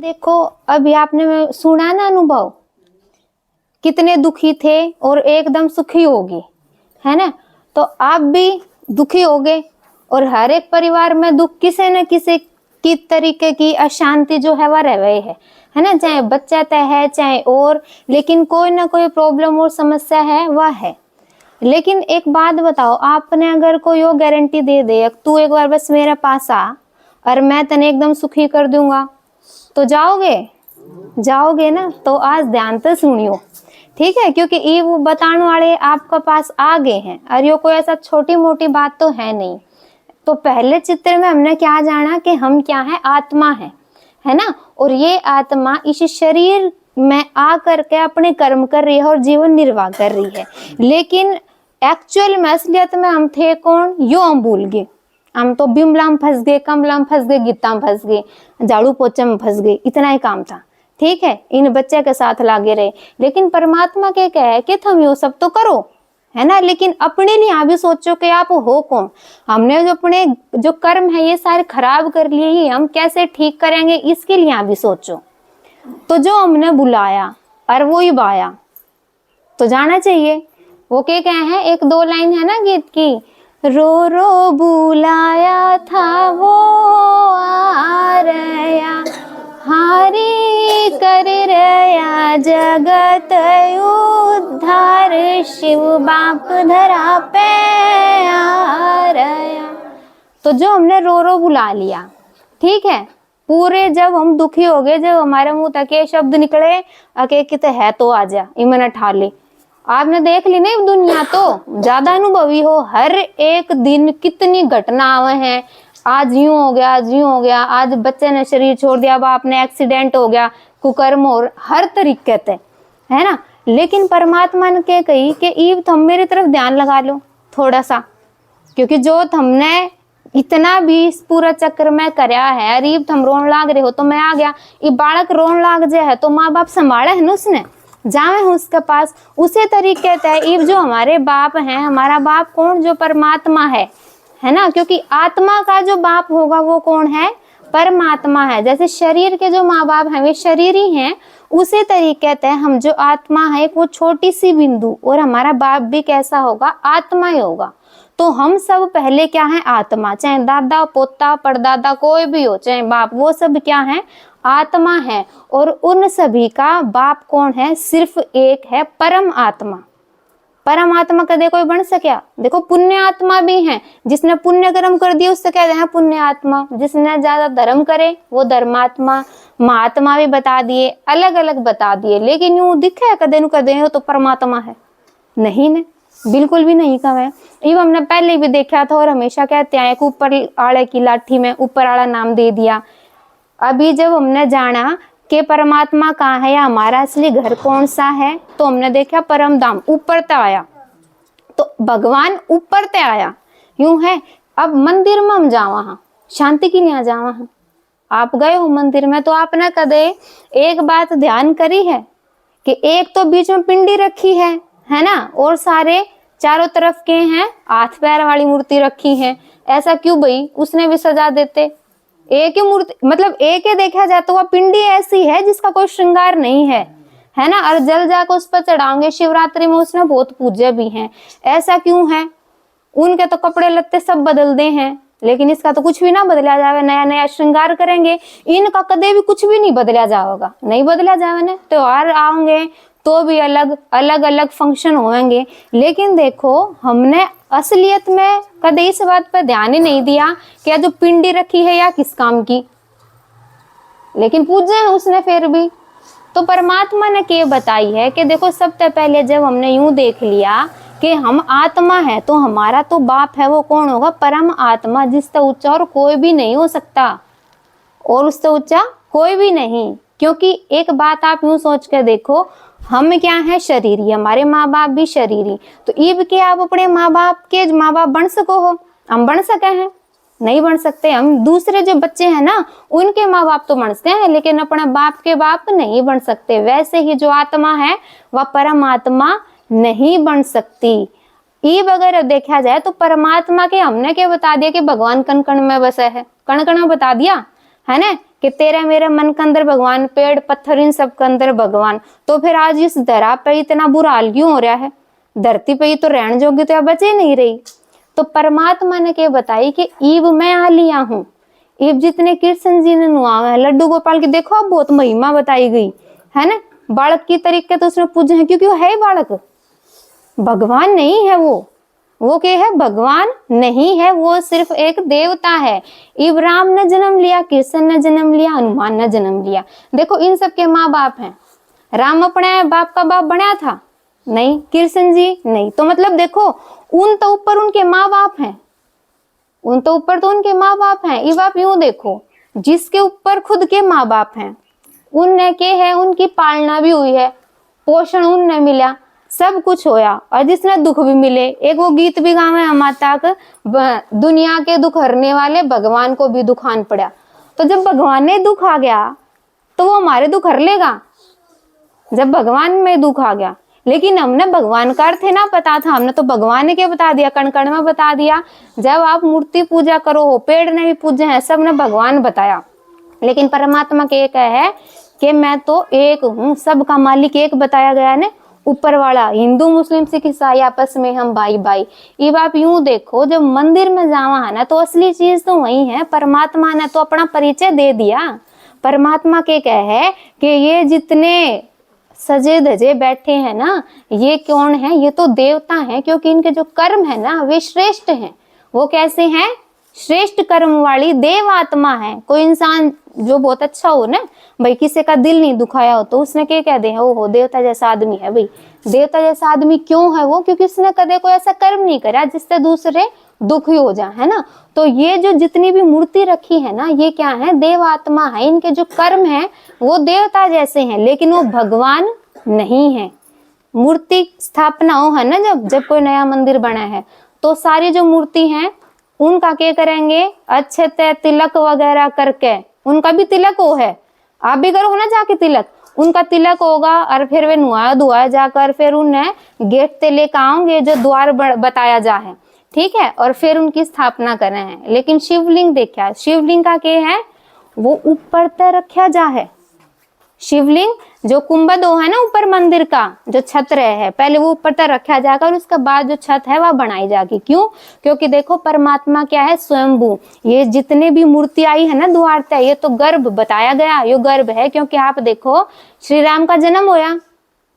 देखो अभी आपने सुना ना अनुभव, कितने दुखी थे और एकदम सुखी होगी, है ना। तो आप भी दुखी होगे और हर एक परिवार में दुख किसी न किसी की तरीके की अशांति जो है वह रह गई है ना। चाहे बच्चा तय है चाहे और, लेकिन कोई ना कोई प्रॉब्लम और समस्या है वह है। लेकिन एक बात बताओ, आपने अगर कोई वो गारंटी दे दे तू एक बार बस मेरे पास आ और मैं तने एकदम सुखी कर दूंगा, तो जाओगे ना। तो आज ध्यान से सुनियो, ठीक है, क्योंकि ये वो बताने वाले आपके पास आ गए हैं और ये कोई ऐसा छोटी मोटी बात तो है नहीं। तो पहले चित्र में हमने क्या जाना कि हम क्या है, आत्मा है ना। और ये आत्मा इस शरीर में आ करके अपने कर्म कर रही है और जीवन निर्वाह कर रही है। लेकिन एक्चुअल में असलियत में हम थे कौन, यो हम भूल गए। हम तो बिमला में फंस गए, कमला में फंस गए, गीता में फंस गए, झाड़ू पोछे में फंस गए, इतना ही काम था, ठीक है। इन बच्चे के साथ लागे रहे। लेकिन परमात्मा के क्या है कि तुम यो सब तो करो, है ना, लेकिन अपने लिए यहाँ भी सोचो कि आप हो कौन। हमने जो अपने जो कर्म है ये सारे खराब कर लिए, ही हम कैसे ठीक करेंगे इसके लिए यहाँ भी सोचो। तो जो हमने बुलाया और वो ही बाया, तो जाना चाहिए। वो क्या है, एक दो लाइन है ना गीत की, रो रो बुलाया था वो आ रया, हारी कर रया जगत उद्धार, शिव बाप धरा पे आ रया। तो जो हमने रो रो बुला लिया, ठीक है, पूरे जब हम दुखी हो गए, जब हमारे मुंह तक ये शब्द निकले अके किते है तो आजा इमन ठा ले। आपने देख ली नहीं, दुनिया तो ज्यादा अनुभवी हो, हर एक दिन कितनी घटनाएं हैं। आज यूं हो गया, आज यूं हो गया, आज बच्चे ने शरीर छोड़ दिया, बाप ने एक्सीडेंट हो गया, कुकर्म हो, हर तरीके से, है ना। लेकिन परमात्मा ने क्या कही कि ईब तुम मेरी तरफ ध्यान लगा लो थोड़ा सा, क्योंकि जो तुमने इतना भी इस पूरा चक्र में करया है, अरे तुम रोन लाग रहे हो तो मैं आ गया। ये बालक रोन लाग जाए है तो माँ बाप संभाले है ना, उसने जावे उसके पास। उसी तरीके से जो हमारे बाप हैं, हमारा बाप कौन, जो परमात्मा है ना। क्योंकि आत्मा का जो बाप होगा वो कौन है, परमात्मा है। जैसे शरीर के जो माँ बाप हैं वे शरीर ही हैं, उसी तरीके से हम जो आत्मा है वो छोटी सी बिंदु, और हमारा बाप भी कैसा होगा, आत्मा ही होगा। तो हम सब पहले क्या है, आत्मा। चाहे दादा पोता परदादा कोई भी हो, चाहे बाप, वो सब क्या है, आत्मा है। और उन सभी का बाप कौन है, सिर्फ एक है, परम आत्मा। परम आत्मा कदे कोई बन सका? देखो पुण्य आत्मा भी है, जिसने पुण्य कर्म कर दिए उससे कहते हैं पुण्य आत्मा। जिसने ज्यादा धर्म करे वो धर्मात्मा। महात्मा भी बता दिए, अलग अलग बता दिए, लेकिन यूं दिखे कदे न कदे हो तो परमात्मा है नहीं ने, बिल्कुल भी नहीं कहा है। ये हमने पहले भी देखा था, और हमेशा कहते हैं कि ऊपर आड़े की लाठी में ऊपर आड़ा नाम दे दिया। अभी जब हमने जाना कि परमात्मा कहाँ है या हमारा असली घर कौन सा है, तो हमने देखा परम धाम ऊपर तक आया, तो भगवान ऊपर तक आया, यूं है। अब मंदिर में हम जावा, हाँ शांति के लिए जावा, हाँ आप गए हो मंदिर में तो आपने कदे एक बात ध्यान करी है कि एक तो बीच में पिंडी रखी है ना, और सारे चारों तरफ के हैं हाथ पैर वाली मूर्ति रखी है। ऐसा क्यों भाई, उसने भी सजा देते। एक ही मूर्ति, मतलब एक ही देखा जाए तो वह पिंडी ऐसी है जिसका कोई श्रृंगार नहीं है ना, और जल जाकर उस पर चढ़ाओगे। शिवरात्रि में उसने बहुत पूजे भी हैं। ऐसा क्यों है, उनके तो कपड़े लत्ते सब बदल दे हैं, लेकिन इसका तो कुछ भी ना बदला जावे, नया नया श्रृंगार करेंगे। इनका कदे भी कुछ भी नहीं बदला जाएगा, नहीं बदला जावे ना। त्योहार आओगे तो भी अलग अलग फंक्शन होंगे, लेकिन देखो हमने असलियत में कदे इस बात पर ध्यान ही नहीं दिया कि जो पिंडी रखी है या किस काम की, लेकिन पूजे है उसने फिर भी। तो परमात्मा ने क्या बताई है कि देखो सबसे पहले जब हमने यूं देख लिया कि हम आत्मा है, तो हमारा तो बाप है वो कौन होगा, परम आत्मा, जिससे ऊंचा और कोई भी नहीं हो सकता, और उससे ऊंचा कोई भी नहीं। क्योंकि एक बात आप यूं सोच के देखो, हम क्या है, शरीरी, हमारे माँ बाप भी शरीरी। तो ईब के आप अपने माँ बाप बन सको हो, हम बन सके हैं, नहीं बन सकते। हम दूसरे जो बच्चे हैं ना उनके माँ बाप तो बनते हैं, लेकिन अपने बाप के बाप नहीं बन सकते। वैसे ही जो आत्मा है वह परमात्मा नहीं बन सकती। ईब अगर देखा जाए तो परमात्मा के हमने क्या बता दिया कि भगवान कण कण में बसे है, कण कण में बता दिया है ना, कि तेरा मेरा मन के अंदर भगवान, पेड़ पत्थर इन सब के अंदर भगवान, तो फिर आज इस धरा पे इतना बुरा हाल क्यों हो रहा है? धरती पे ही तो रहने जोगी तो बचे नहीं रही। तो परमात्मा ने क्या बताई कि ईब मैं आ लिया हूँ। ईब जितने कृष्ण जी ने नुआवे हैं, लड्डू गोपाल की देखो अब बहुत महिमा बताई गई है ना। बालक की तरीके तो उसने पूजे हैं क्योंकि वो है बालक, भगवान नहीं है वो क्या है? भगवान नहीं है, वो सिर्फ एक देवता है। इब्राहिम ने जन्म लिया, कृष्ण ने जन्म लिया, हनुमान ने जन्म लिया। देखो इन सब के माँ बाप हैं। राम अपने बाप का बाप बनाया था? नहीं। कृष्ण जी नहीं। तो मतलब देखो उन तो ऊपर उनके माँ बाप हैं, उन तो ऊपर तो उनके माँ बाप हैं। ये आप यूं देखो, जिसके ऊपर खुद के माँ बाप हैं, उनने के है, उनकी पालना भी हुई है, पोषण उनने मिला, सब कुछ होया, और जिसने दुख भी मिले। एक वो गीत भी गावे हम तक, दुनिया के दुख हरने वाले भगवान को भी दुखान पड़ा। तो जब भगवान ने दुख आ गया तो वो हमारे दुख हर लेगा, जब भगवान में दुख आ गया। लेकिन हमने भगवान का अर्थ है ना पता था, हमने तो भगवान ने क्या बता दिया, कण कण में बता दिया। जब आप मूर्ति पूजा करो हो, पेड़ ने भी पूजे हैं, सब ने भगवान बताया। लेकिन परमात्मा के एक है कि मैं तो एक हूँ, सबका मालिक एक बताया गया है ना, ऊपर वाला। हिंदू मुस्लिम सिख ईसाई आपस में हम भाई भाई। ये आप यूं देखो, जब मंदिर में जावा है ना तो असली चीज तो वही है। परमात्मा ने तो अपना परिचय दे दिया। परमात्मा के क्या है कि ये जितने सजे धजे बैठे हैं ना, ये कौन है? ये तो देवता हैं, क्योंकि इनके जो कर्म है ना वे श्रेष्ठ हैं। वो कैसे हैं? श्रेष्ठ कर्म वाली देव आत्मा है। कोई इंसान जो बहुत अच्छा हो ना भाई, किसी का दिल नहीं दुखाया हो, तो उसने क्या कह दे, ओ देवता जैसा आदमी है भाई। देवता जैसा आदमी क्यों है वो? क्योंकि उसने कदे कोई ऐसा कर्म नहीं करा जिससे दूसरे दुखी हो जाए, है ना। तो ये जो जितनी भी मूर्ति रखी है ना, ये क्या है? देव आत्मा है। इनके जो कर्म है वो देवता जैसे हैं, लेकिन वो भगवान नहीं है। मूर्ति स्थापना हो है ना, जब कोई नया मंदिर बना है, तो सारी जो मूर्ति हैं उनका क्या करेंगे? अच्छे से तिलक वगैरह करके, उनका भी तिलक हो है, आप भी करो ना जाके तिलक, उनका तिलक होगा। और फिर वे नुआ धुआ जाकर फिर उन्हें गेट से लेकर आओगे जो द्वार बताया जा है, ठीक है, और फिर उनकी स्थापना कर रहे हैं। लेकिन शिवलिंग देखा, शिवलिंग का क्या है? वो ऊपर तक रखा जा है। शिवलिंग जो कुंभद है ना ऊपर मंदिर का जो छत है, पहले वो ऊपर तक रखा जाएगा और उसके बाद जो छत है वह बनाई जाएगी। क्यों? क्योंकि देखो परमात्मा क्या है? स्वयंभू। ये जितने भी मूर्ति आई है ना द्वार तक, ये तो गर्भ बताया गया, ये गर्भ है। क्योंकि आप देखो श्री राम का जन्म होया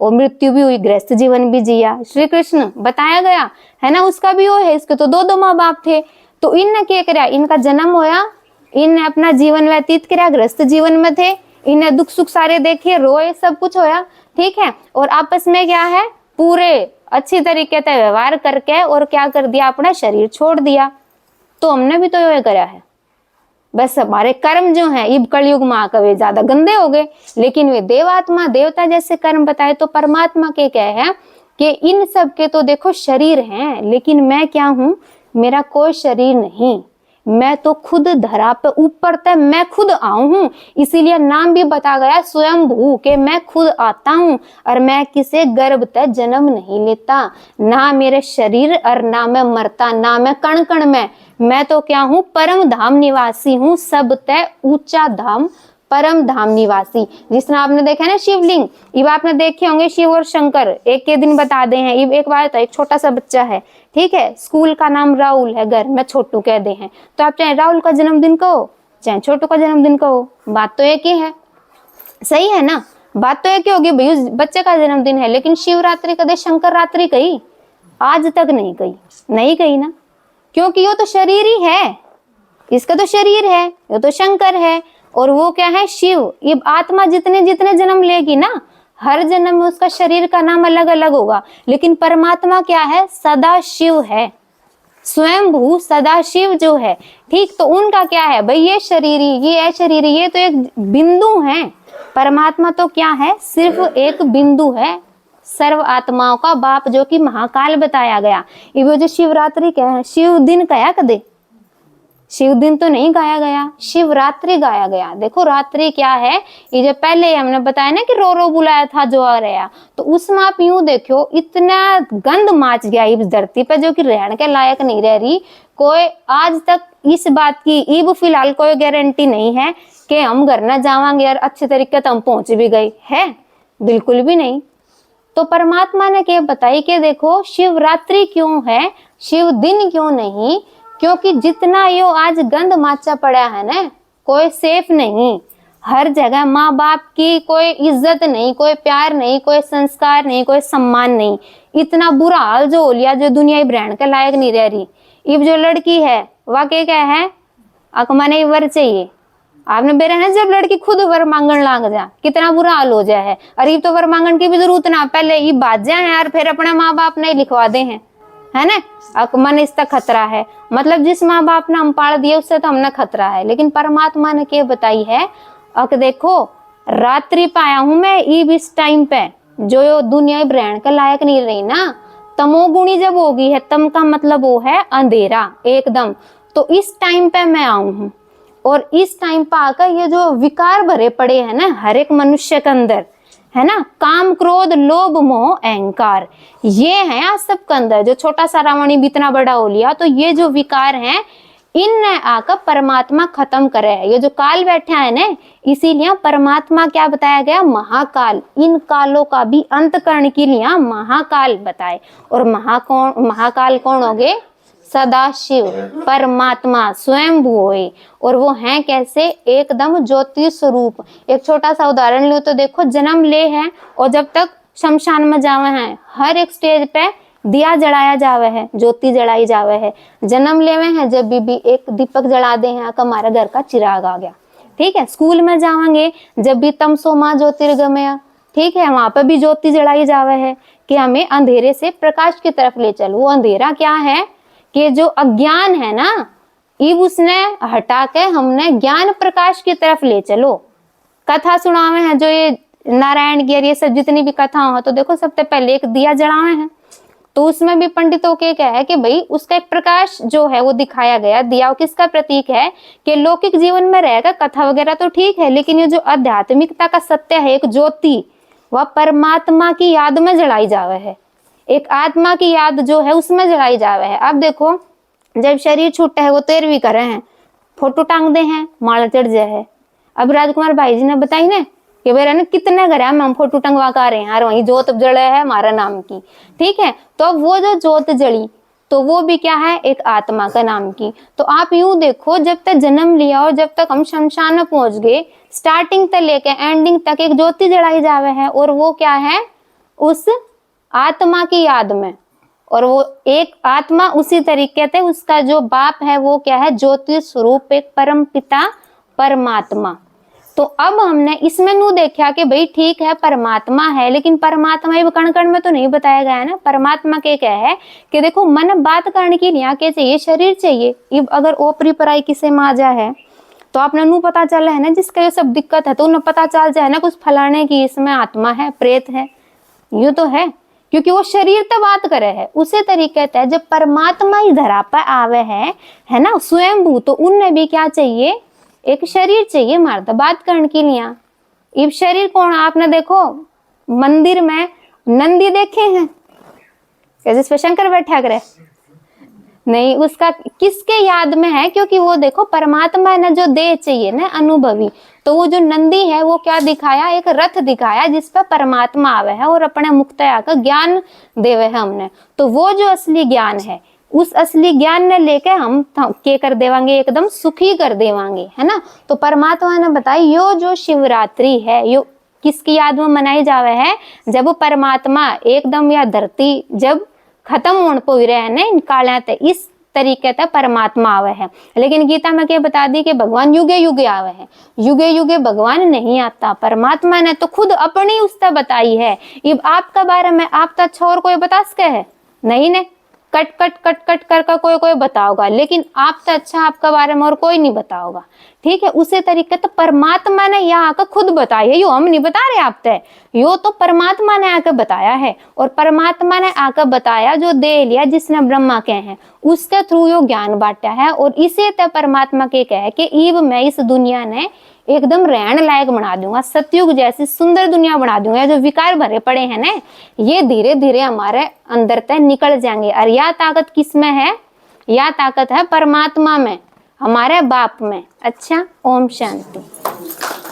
और मृत्यु भी हुई, गृहस्थ जीवन भी जिया। श्री कृष्ण बताया गया है ना, उसका भी वो है, इसके तो दो माँ बाप थे। तो इनने क्या कराया? इनका जन्म होया, इनने अपना जीवन व्यतीत कराया, गृहस्थ जीवन में थे, इन्हें दुख सुख सारे देखे, रोए, सब कुछ होया, ठीक है। और आपस में क्या है? पूरे अच्छी तरीके से व्यवहार करके और क्या कर दिया? अपना शरीर छोड़ दिया। तो हमने भी तो ये करा है। बस हमारे कर्म जो हैं इब कलयुग में आकर वे ज्यादा गंदे हो गए, लेकिन वे देवात्मा देवता जैसे कर्म बताए। तो परमात्मा के क्या है कि इन सब के तो देखो शरीर हैं, लेकिन मैं क्या हूं? मेरा कोई शरीर नहीं, मैं तो खुद धरा पे ऊपर तक मैं खुद आऊं हूं। इसीलिए नाम भी बता गया स्वयंभू के मैं खुद आता हूं और मैं किसी गर्भ तक जन्म नहीं लेता, ना मेरे शरीर और ना मैं मरता, ना मैं कण कण में। मैं तो क्या हूं? परम धाम निवासी हूं, सब तय ऊंचा धाम, परम धाम निवासी। जिसने आपने देखा है ना शिवलिंग, ये आपने देखे होंगे शिव और शंकर एक के दिन बता दे हैं। एक बार तो एक छोटा सा बच्चा है, ठीक है, स्कूल का नाम राहुल है, घर में छोटू कह दे हैं, तो आप चाहे राहुल का जन्मदिन कहो चाहे छोटू का जन्मदिन कहो, बात तो एक ही है, सही है ना। बात तो एक ही होगी भाई, उस बच्चे का जन्मदिन है। लेकिन शिवरात्रि कदे शंकर रात्रि कही? आज तक नहीं कही, नहीं कही ना, क्योंकि ये तो शरीर ही है, इसका तो शरीर है, ये तो शंकर है और वो क्या है? शिव। ये आत्मा जितने जितने जन्म लेगी ना, हर जन्म में उसका शरीर का नाम अलग अलग होगा। लेकिन परमात्मा क्या है? सदा शिव है, स्वयंभू सदा शिव जो है, ठीक। तो उनका क्या है भाई? ये शरीरी, ये अशरीरी, ये तो एक बिंदु है। परमात्मा तो क्या है? सिर्फ एक बिंदु है, सर्व आत्माओं का बाप, जो कि महाकाल बताया गया। ये जो शिवरात्रि क्या है? शिव दिन कया कदे? शिव दिन तो नहीं गाया गया, शिवरात्रि गाया गया। देखो रात्रि क्या है? ये जो पहले हमने बताया ना कि रो रो बुलाया था जो आ रहा, तो उसमें आप यूं देखो इतना गंद माच गया इस धरती पे, जो कि रहने के लायक नहीं रह रही। कोई आज तक इस बात की इब फिलहाल कोई गारंटी नहीं है कि हम घर ना जावांगे और अच्छे तरीके से हम पहुंच भी गए, है बिल्कुल भी नहीं। तो परमात्मा ने क्या बताई कि देखो शिवरात्रि क्यों है, शिव दिन क्यों नहीं, क्योंकि जितना यो आज गंद माचा पड़ा है ना, कोई सेफ नहीं, हर जगह माँ बाप की कोई इज्जत नहीं, कोई प्यार नहीं, कोई संस्कार नहीं, कोई सम्मान नहीं, इतना बुरा हाल जो हो लिया, जो दुनिया ब्रांड के लायक नहीं रह रही। इब जो लड़की है वह क्या है, अकमाने वर चाहिए, आपने बेरा है जब लड़की खुद वर मांगन लाग जा, कितना बुरा हाल हो जाए है। अरे तो वर मांगन की भी जरूरत ना, पहले ये बात जाए यार, फिर अपने माँ बाप नहीं लिखवा दे हैं, है ना। मन इसका खतरा है, मतलब जिस माँ बाप ने हम पाल दिए उससे तो हमने खतरा है। लेकिन परमात्मा ने क्या बताई है, अक देखो रात्रि पाया हूं मैं ईब इस टाइम पे, जो दुनिया ब्रांड का लायक नहीं रही ना, तमोगुणी जब होगी है, तम का मतलब वो है अंधेरा एकदम, तो इस टाइम पे मैं आऊं हूं। और इस टाइम पर आकर ये जो विकार भरे पड़े हैं ना हर एक मनुष्य के अंदर, है ना, काम क्रोध लोभ मोह अहंकार, ये है आज सबके अंदर। जो छोटा सा रावणी भी इतना बड़ा हो लिया, तो ये जो विकार हैं इनने आकर परमात्मा खत्म करे है। ये जो काल बैठा है ना, इसीलिए परमात्मा क्या बताया गया, महाकाल, इन कालों का भी अंत करने के लिए महाकाल बताए। और महाकाल कौन हो गए, सदाशिव परमात्मा स्वयं हुए। और वो हैं कैसे, एकदम ज्योति स्वरूप। एक छोटा सा उदाहरण लो तो देखो, जन्म ले हैं और जब तक शमशान में जावे हैं, हर एक स्टेज पे दिया जलाया जावे है, ज्योति जलाई जावे है। जन्म लेवे हैं जब भी एक दीपक जला दे हैं, हमारे घर का चिराग आ गया, ठीक है। स्कूल में जावेंगे जब भी तमसो मां ज्योतिर्गमय, ठीक है, वहां पर भी ज्योति जलाई जावे है कि हमें अंधेरे से प्रकाश की तरफ ले चलो। वो अंधेरा क्या है कि जो अज्ञान है ना, इब उसने हटा के हमने ज्ञान प्रकाश की तरफ ले चलो। कथा सुनावे हैं जो ये नारायण की, ये सब जितनी भी कथा हो, तो देखो सबसे पहले एक दिया जलावे हैं, तो उसमें भी पंडितों के क्या है कि भाई उसका एक प्रकाश जो है वो दिखाया गया। दिया किसका प्रतीक है कि लौकिक जीवन में रहेगा, कथा वगैरह तो ठीक है, लेकिन ये जो आध्यात्मिकता का सत्य है, एक ज्योति, वह परमात्मा की याद में जलाई जावे है, एक आत्मा की याद जो है उसमें जलाई जावे है। अब देखो जब शरीर छूटे है, वो 13वीं करे हैं, फोटो टांग दे हैं, माला चढ़ जाए है। अब राजकुमार भाई जी ने बताई ना कि भाई ना कितने घर है, हम फोटो टंगवा कर रहे हैं यार, वही जोत जड़े है हमारा नाम की, ठीक है। तो अब वो जो जोत जड़ी, तो वो भी क्या है, एक आत्मा का नाम की। तो आप यूं देखो, जब तक जन्म लिया और जब तक हम शमशान में पहुंच गए, स्टार्टिंग तक लेके एंडिंग तक एक ज्योति जलाई जावे है, और वो क्या है, उस आत्मा की याद में। और वो एक आत्मा उसी तरीके से उसका जो बाप है वो क्या है, ज्योति स्वरूप, एक परम पिता परमात्मा। तो अब हमने इसमें नू देखा कि भाई ठीक है परमात्मा है, लेकिन परमात्मा ये कण कण में तो नहीं बताया गया है ना। परमात्मा के क्या है कि देखो मन बात करने के लिए क्या चाहिए, शरीर चाहिए। अगर ओपरी पराई किसे में आ जाए है, तो आपने नू पता चल है ना, जिसका ये सब दिक्कत है, तो उन्हें पता चल जाए ना कुछ फलाने की इसमें आत्मा है, प्रेत है, यूं तो है, क्योंकि वो शरीर तो बात करे है। उसी तरीके से जब परमात्मा इस धरा पर आवे है ना, स्वयंभू, तो उनने भी क्या चाहिए, एक शरीर चाहिए मर्द बात करने के लिए। इब शरीर कौन, आपने देखो मंदिर में नंदी देखे हैं जिस पे शंकर बैठा करे, नहीं, उसका किसके याद में है, क्योंकि वो देखो परमात्मा ने जो देह चाहिए ना अनुभवी, तो वो जो नंदी है वो क्या दिखाया, एक रथ दिखाया जिस पर परमात्मा आवे है और अपने मुक्तया का ज्ञान देवे है हमने। तो वो जो असली ज्ञान है, उस असली ज्ञान ने लेके हम के कर देवांगे, एकदम सुखी कर देवांगे, है ना। तो परमात्मा ने बताई यो जो शिवरात्रि है, यो किसकी याद में मनाई जावे है, जब परमात्मा एकदम या धरती जब खत्म होने को रहे ना इन काले, इस तरीके से परमात्मा आवे है। लेकिन गीता में क्या बता दी कि भगवान युगे युगे आवे है, युगे युगे भगवान नहीं आता। परमात्मा ने तो खुद अपनी उससे बताई है। अब आपका बारे में आप तो अच्छा और कोई बता सके है नहीं ने, कट कट कट कट कर कोई बताओगा, लेकिन आप तो अच्छा आपका बारे में और कोई नहीं बताओगा, ठीक है। उसी तरीके तो परमात्मा ने यहाँ आकर खुद बताया है, यो हम नहीं बता रहे आप तय, यो तो परमात्मा ने आकर बताया है। और परमात्मा ने आकर बताया, जो दे लिया जिसने ब्रह्मा के हैं उसके थ्रू यो ज्ञान बांटा है। और इसे तय परमात्मा के कहे कि ईब मैं इस दुनिया ने एकदम रहने लायक बना दूंगा, सतयुग जैसी सुंदर दुनिया बना दूंगा। जो विकार भरे पड़े हैं ना, ये धीरे धीरे हमारे अंदर तक निकल जाएंगे। और यह ताकत किसमें है, यह ताकत है परमात्मा में, हमारे बाप में। अच्छा, ओम शांति। हूँ।